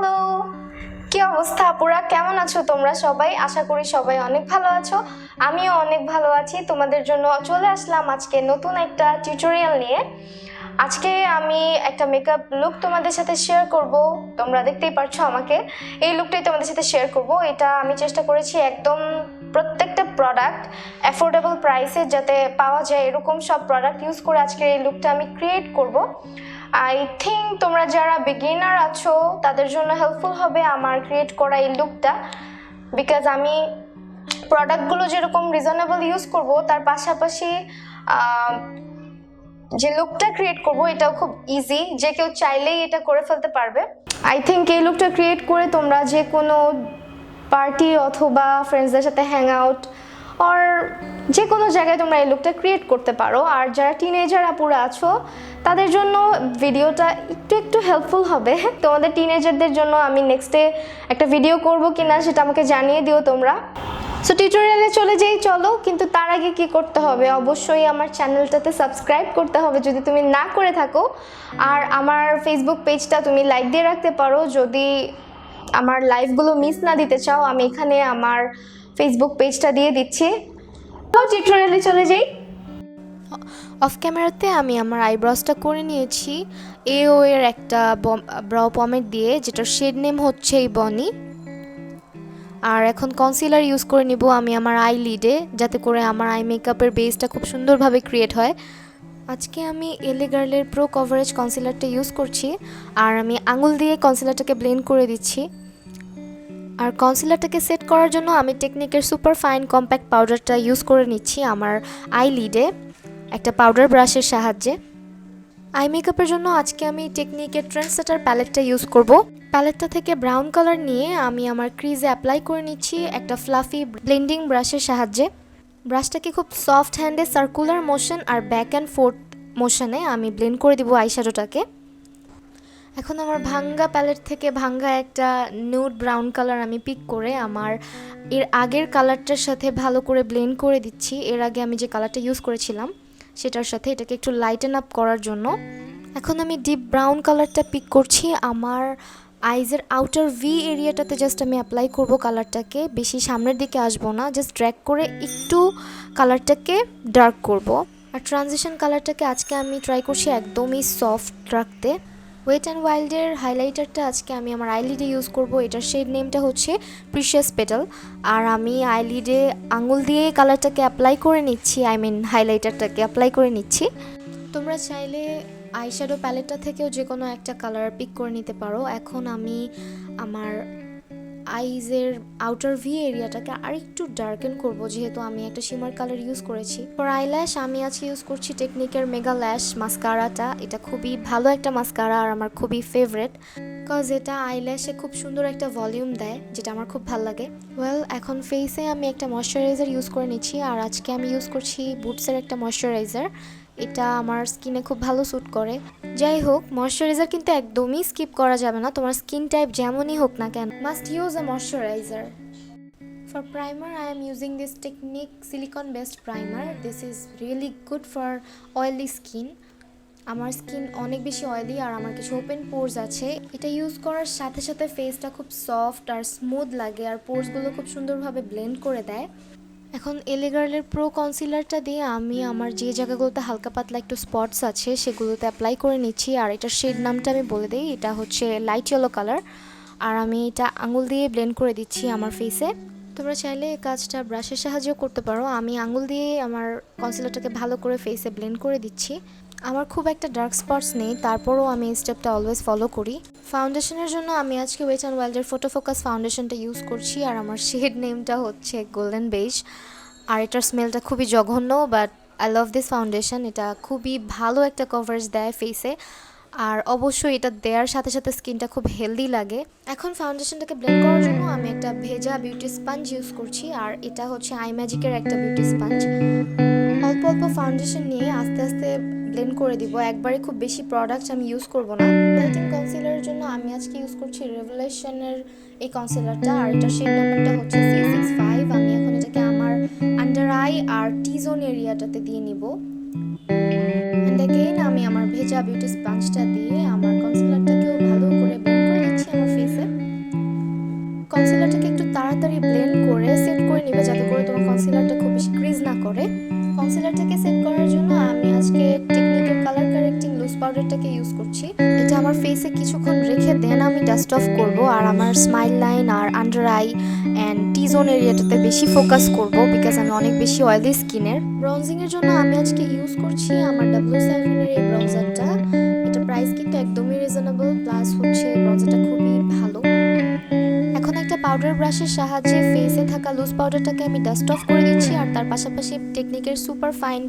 Hello, কি অবস্থা আপুরা? কেমন আছো তোমরা সবাই? আশা করি সবাই অনেক ভালো আছো। আমিও অনেক ভালো আছি। তোমাদের জন্য চলে আসলাম আজকে নতুন একটা টিউটোরিয়াল নিয়ে। আজকে আমি একটা মেকআপ লুক তোমাদের সাথে শেয়ার করব। তোমরা দেখতেই পারছো আমাকে, এই লুকটাই তোমাদের সাথে শেয়ার করব। এটা আমি চেষ্টা করেছি একদম প্রত্যেকটা প্রোডাক্ট অ্যাফোর্ডেবল প্রাইসে যাতে পাওয়া যায় এরকম সব প্রোডাক্ট ইউজ করে আজকের এই লুকটা আমি ক্রিয়েট করব। আই থিঙ্ক তোমরা যারা বিগিনার আছো তাদের জন্য হেল্পফুল হবে আমার ক্রিয়েট করা এই লুকটা, বিকজ আমি প্রোডাক্টগুলো যেরকম রিজনেবল ইউজ করব তার পাশাপাশি যে লুকটা ক্রিয়েট করব এটাও খুব ইজি, যে কেউ চাইলেই এটা করে ফেলতে পারবে। আই থিঙ্ক এই লুকটা ক্রিয়েট করে তোমরা যে কোনো পার্টি অথবা ফ্রেন্ডসদের সাথে হ্যাং আউট অর যে কোনো জায়গায় তোমরা এই লুকটা ক্রিয়েট করতে পারো। আর যারা টিনেজার আপুরা আছো তাদের জন্য ভিডিওটা একটু হেল্পফুল হবে। তোমাদের টিনেজারদের জন্য আমি নেক্সটে একটা ভিডিও করব কিনা সেটা আমাকে জানিয়ে দিও তোমরা। সো টিউটোরিয়ালে চলে যাই চলো, কিন্তু তার আগে কি করতে হবে? অবশ্যই আমার চ্যানেলটাতে সাবস্ক্রাইব করতে হবে যদি তুমি না করে থাকো, আর আমার ফেসবুক পেজটা তুমি লাইক দিয়ে রাখতে পারো যদি আমার লাইভগুলো মিস না দিতে চাও। আমি এখানে আমার ফেসবুক পেজটা দিয়ে দিচ্ছি। তো টিউটোরিয়ালে চলে যাই। অফ ক্যামেরাতে আমি আমার আইব্রোসটা করে নিয়েছি এও এর একটা ব্রাউ পমেড দিয়ে, যেটার শেড নেম হচ্ছে এই বনি। আর এখন কনসিলার ইউজ করে নিব আমি আমার আই লিডে, যাতে করে আমার আই মেকআপের বেসটা খুব সুন্দরভাবে ক্রিয়েট হয়। আজকে আমি এলে গার্লের প্রো কভারেজ কনসিলারটা ইউজ করছি, আর আমি আঙুল দিয়ে কনসিলারটাকে ব্লেন্ড করে দিচ্ছি। আর কনসিলারটাকে সেট করার জন্য আমি টেকনিকের সুপার ফাইন কম্প্যাক্ট পাউডারটা ইউজ করে নিচ্ছি আমার আই লিডে একটা পাউডার ব্রাশের সাহায্যে। আই মেকআপের জন্য আজকে আমি টেকনিকের ট্রেন্ডসেটার প্যালেটটা ইউজ করব। প্যালেটটা থেকে ব্রাউন কালার নিয়ে আমি আমার ক্রিজে অ্যাপ্লাই করে নিচ্ছি একটা ফ্লাফি ব্লেন্ডিং ব্রাশের সাহায্যে। ব্রাশটাকে খুব সফট হ্যান্ডে সার্কুলার মোশন আর ব্যাক অ্যান্ড ফোর্থ মোশনে আমি ব্লেন্ড করে দিব আইশ্যাডোটাকে। এখন আমার ভাঙ্গা প্যালেট থেকে ভাঙ্গা একটা নিউড ব্রাউন কালার আমি পিক করে আমার এর আগের কালারটার সাথে ভালো করে ব্লেন্ড করে দিচ্ছি। এর আগে আমি যে কালারটা ইউজ করেছিলাম সেটার সাথে এটাকে একটু লাইটেন আপ করার জন্য। এখন আমি ডিপ ব্রাউন কালারটা পিক করছি আমার আইজের আউটার ভি এরিয়াটাতে। জাস্ট আমি অ্যাপ্লাই করব কালারটাকে, বেশি সামনের দিকে আসবো না, জাস্ট ড্র্যাগ করে একটু কালারটাকে ডার্ক করব। আর ট্রানজিশন কালারটাকে আজকে আমি ট্রাই করছি একদমই সফট রাখতে। ওয়েট অ্যান্ড ওয়াইল্ডের হাইলাইটারটা আজকে আমি আমার আইলিডে ইউজ করব। এটার শেড নেমটা হচ্ছে প্রিশিয়াস পেটাল। আর আমি আইলিডে আঙুল দিয়ে কালারটাকে অ্যাপ্লাই করে নিচ্ছি, হাইলাইটারটাকে অ্যাপ্লাই করে নিচ্ছি। তোমরা চাইলে আইশ্যাডো প্যালেটটা থেকেও যে কোনো একটা কালার পিক করে নিতে পারো। এখন আমি আমার আইজের আউটার ভি এরিয়াটাকে আরেকটু ডার্কেন করব, যেহেতু আমি একটা শিমার কালার ইউজ করেছি। ফর আইল্যাশ আমি আজকে ইউজ করছি টেকনিকের মেগা ল্যাশ মাস্কারাটা। এটা খুবই ভালো একটা মাস্কারা আর আমার খুবই ফেভারেট, বিকজ এটা আইল্যাশে খুব সুন্দর একটা ভলিউম দেয়, যেটা আমার খুব ভালো লাগে। এখন ফেসে আমি একটা ময়শ্চারাইজার ইউজ করে নিচ্ছি, আর আজকে আমি ইউজ করছি বুটসের একটা ময়শ্চারাইজার। এটা আমার স্কিনে খুব ভালো স্যুট করে। যাই হোক, ময়শ্চারাইজার কিন্তু একদমই স্কিপ করা যাবে না। তোমার স্কিন টাইপ যেমনই হোক না কেন, must use a moisturiser. For primer, I am using this Technique silicone based primer. This is really good for oily skin. আমার স্কিন অনেক বেশি অয়েলি আর আমার কিছু ওপেন পোর্স আছে। এটা ইউজ করার সাথে সাথে ফেসটা খুব সফট আর স্মুথ লাগে, আর পোর্সগুলো খুব সুন্দরভাবে ব্লেন্ড করে দেয়। এখন এলে গার্লের প্রো কনসিলারটা দিয়ে আমি আমার যে জায়গাগুলোতে হালকা পাতলা একটু স্পটস আছে সেগুলোতে অ্যাপ্লাই করে নিচ্ছি। আর এটার শেড নামটা আমি বলে দিই, এটা হচ্ছে লাইট ইয়েলো কালার। আর আমি এটা আঙুল দিয়ে ব্লেন্ড করে দিচ্ছি আমার ফেসে। তোমরা চাইলে এই কাজটা ব্রাশের সাহায্যেও করতে পারো। আমি আঙুল দিয়ে আমার কনসিলারটাকে ভালো করে ফেসে ব্লেন্ড করে দিচ্ছি। আমার খুব একটা ডার্ক স্পটস নেই, তারপরও আমি এই স্টেপটা অলওয়েজ ফলো করি। ফাউন্ডেশনের জন্য আমি আজকে ওয়েট অ্যান্ড ওয়াইল্ডের ফটো ফোকাস ফাউন্ডেশনটা ইউজ করছি, আর আমার শেড নেমটা হচ্ছে গোল্ডেন বেজ। আর এটার স্মেলটা খুবই জঘন্য, but I love this foundation. এটা খুবই ভালো একটা কভারেজ দেয় ফেসে, আর অবশ্যই এটা দেওয়ার সাথে সাথে স্কিনটা খুব হেলদি লাগে। এখন ফাউন্ডেশনটাকে ব্লেন্ড করার জন্য আমি একটা ভেজা বিউটি স্পঞ্জ ইউজ করছি, আর এটা হচ্ছে আই ম্যাজিকের একটা বিউটি স্পঞ্জ। অল্প অল্প ফাউন্ডেশন নিয়ে আস্তে আস্তে ব্লেন্ড করে দিব, একবারে খুব বেশি প্রোডাক্ট আমি ইউজ করব না। লাইটিং কনসিলারের জন্য আমি আজকে ইউজ করছি রেভেলেশনের এই কনসিলারটা, আর এটা শেড নাম্বারটা হচ্ছে C65। আমি এখন এটাকে আমার আন্ডার আই আর টি জোন এরিয়াটাতে দিয়ে নিব। এন্ড अगेन আমি আমার ভেজা বিউটি স্পঞ্জটা দিয়ে আমার কনসিলারটাকেও ভালো করে ব্লেন্ড করে দিচ্ছি আমার ফেসে। তাড়াতাড়ি ব্লেন্ড করে সেট করে নিবে যাতে করে তোমার কনসিলারটা খুব বেশি ক্রিজ না করে। কনসিলারটাকে সেট করার জন্য আমি আজকে টেকনিকের কালার কারেক্টিং লুজ পাউডারটাকে ইউজ করছি। এটা আমার ফেসে কিছুক্ষণ রেখে দেন আমি ডাস্ট অফ করব, আর আমার স্মাইল লাইন আর under eye and T zone এরিয়াটাতে বেশি ফোকাস করব বিকজ আমি অনেক বেশি অয়েলি স্কিনের। ব্রনজিংয়ের জন্য আমি আজকে ইউজ করছি আমার W7 এর এই ব্রনজারটা। এটা প্রাইস কিন্তু একদমই রিজনেবল, প্লাস হচ্ছে ব্রনজারটা খুবই ভালো। এখন একটা পাউডার ব্রাশের সাহায্যে ফেসে থাকা লুজ পাউডারটাকে আমি ডাস্ট অফ করে দিচ্ছি, আর তার পাশাপাশি টেকনিকের সুপার ফাইন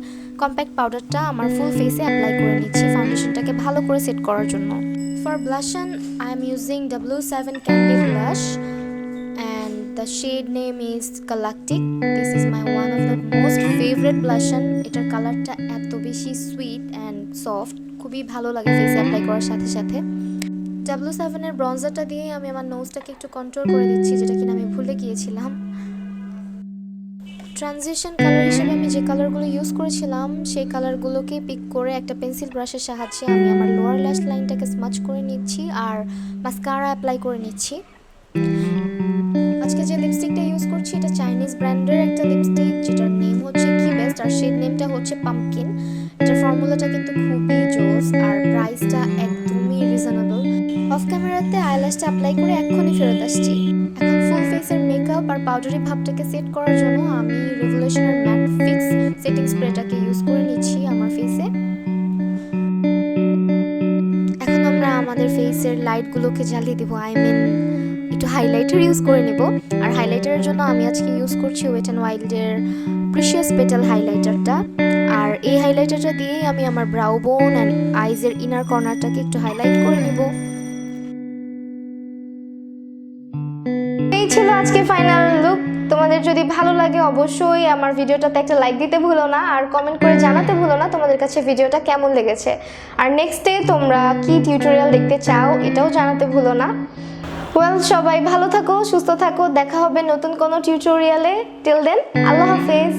কম্প্যাক্ট পাউডারটা আমার ফুল ফেসে অ্যাপ্লাই করে নিচ্ছি ফাউন্ডেশনটাকে ভালো করে সেট করার জন্য। For ব্লাশন I am using W7 candy blush and the shade name is Galactic. This is my one of the most favorite blush-on. এটার কালারটা এত বেশি সুইট অ্যান্ড সফট, খুবই ভালো লাগে ফেসে অ্যাপ্লাই করার সাথে সাথে। W7 এর ব্রনজারটা দিয়ে আমি আমার নোজটাকে একটু কন্ট্রোল করে দিচ্ছি, যেটা কিনা আমি ভুলে গিয়েছিলাম। ট্রানজিশন কালার হিসেবে আমি যে কালারগুলো ইউজ করেছিলাম সেই কালারগুলোকে পিক করে একটা পেন্সিল ব্রাশের সাহায্যে আমি আমার লোয়ার ল্যাশ লাইনটাকে স্মাচ করে নিচ্ছি আর মাস্কারা অ্যাপ্লাই করে নিচ্ছি। আজকে যে লিপস্টিকটা ইউজ করছি এটা চাইনিজ ব্র্যান্ডের একটা লিপস্টিক, যেটার নেম হচ্ছে কি বেস্ট আর শেড নেমটা হচ্ছে পাম্পকিন। এটার ফর্মুলাটা কিন্তু খুবই জোস আর প্রাইসটা একদমই রিজনেবল। অফ ক্যামেরাতে আইল্যাশটা অ্যাপ্লাই করে এক্ষুনি ফেরত আসছি। এখন ফুল ফেসের মেকআপ আর পাউডারি ভাবটাকে সেট করার জন্য আমি রেভলিউশনের ম্যাট ফিক্স সেটিং স্প্রেটাকে ইউজ করে নিচ্ছি আমার ফেসে। এখন আমরা আমাদের ফেসের লাইটগুলোকে জ্বালিয়ে দেবো, আই মিন একটু হাইলাইটার ইউজ করে নেব। আর হাইলাইটারের জন্য আমি আজকে ইউজ করছি ওয়েট অ্যান্ড ওয়াইল্ডের প্রিশিয়াস পেটাল হাইলাইটারটা। আর এই হাইলাইটারটা দিয়েই আমি আমার ব্রাউ বোন অ্যান্ড আইজের ইনার কর্নারটাকে একটু হাইলাইট করে নেব। এই ছিল আজকে ফাইনাল লুক। তোমাদের যদি ভালো লাগে অবশ্যই আমার ভিডিওটাতে একটা লাইক দিতে ভুলো না, আর কমেন্ট করে জানাতে ভুলো না তোমাদের কাছে ভিডিওটা কেমন লেগেছে। আর নেক্সট ডে তোমরা কি টিউটোরিয়াল দেখতে চাও এটাও জানাতে ভুলো না। ওয়েল, সবাই ভালো থাকো, সুস্থ থাকো, দেখা হবে নতুন কোনো টিউটোরিয়ালে। টিল দেন, আল্লাহ হাফেজ।